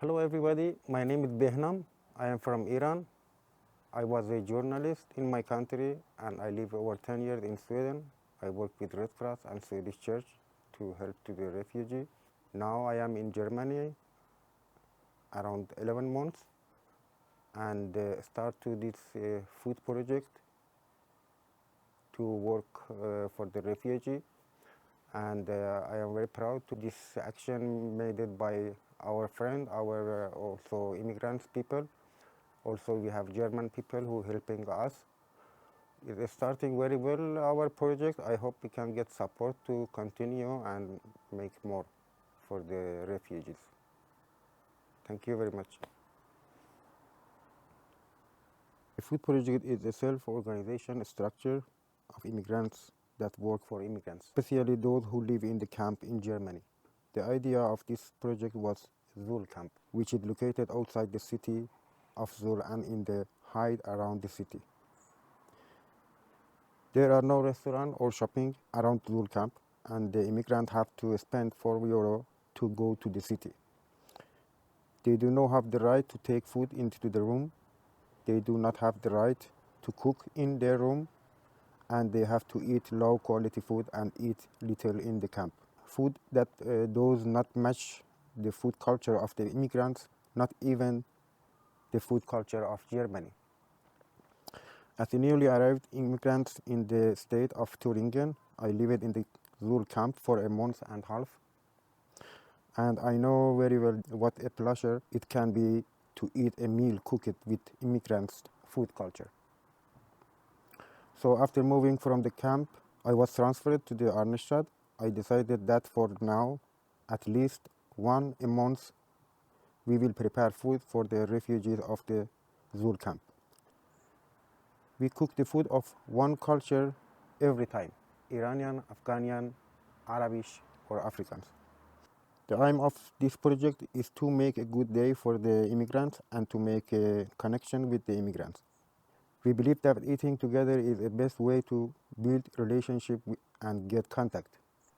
Hello everybody, my name is Behnam. I am from Iran. I was a journalist in my country and I live over 10 years in Sweden. I work with Red Cross and Swedish Church to help to the refugee. Now I am in Germany around 11 months and start to this food project to work for the refugee. And I am very proud to this action made it by our friend, our also immigrants people. Also we have German people who helping us. It is starting very well, our project. I hope we can get support to continue and make more for the refugees. Thank you very much. The food project is a self-organization structure of immigrants that work for immigrants, especially those who live in the camp in Germany. The idea of this project was Suhl Camp, which is located outside the city of Suhl and in the height around the city. There are no restaurant or shopping around Suhl Camp, and the immigrants have to spend €4 to go to the city. They do not have the right to take food into the room. They do not have the right to cook in their room, and they have to eat low quality food and eat little in the camp. Food that does not match the food culture of the immigrants, not even the food culture of Germany. As a newly arrived immigrant in the state of Thuringia, I lived in the Suhl camp for a month and a half, and I know very well what a pleasure it can be to eat a meal cooked with immigrants' food culture. So after moving from the camp, I was transferred to the R.F.R. I decided that for now, at least once a month, we will prepare food for the refugees of the Suhl camp. We cook the food of one culture every time: Iranian, Afghan, Arabic, or Africans. The aim of this project is to make a good day for the immigrants and to make a connection with the immigrants. We believe that eating together is the best way to build relationship and get contact.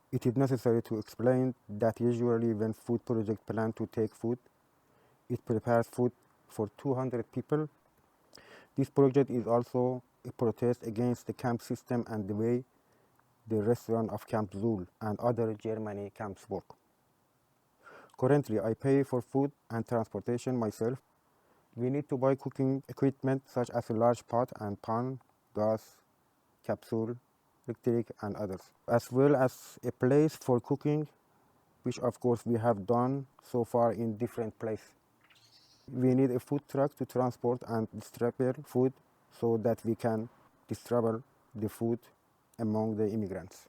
It is necessary to explain that usually when food project plan to take food, it prepares food for 200 people. This project is also a protest against the camp system and the way the restaurant of Camp Suhl and other Germany camps work. Currently, I pay for food and transportation myself. We need to buy cooking equipment such as a large pot and pan, gas, capsule, electric, and others, as well as a place for cooking, which of course we have done so far in different places. We need a food truck to transport and distribute food so that we can distribute the food among the immigrants.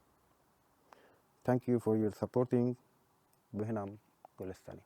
Thank you for your supporting. Behnam Golestani.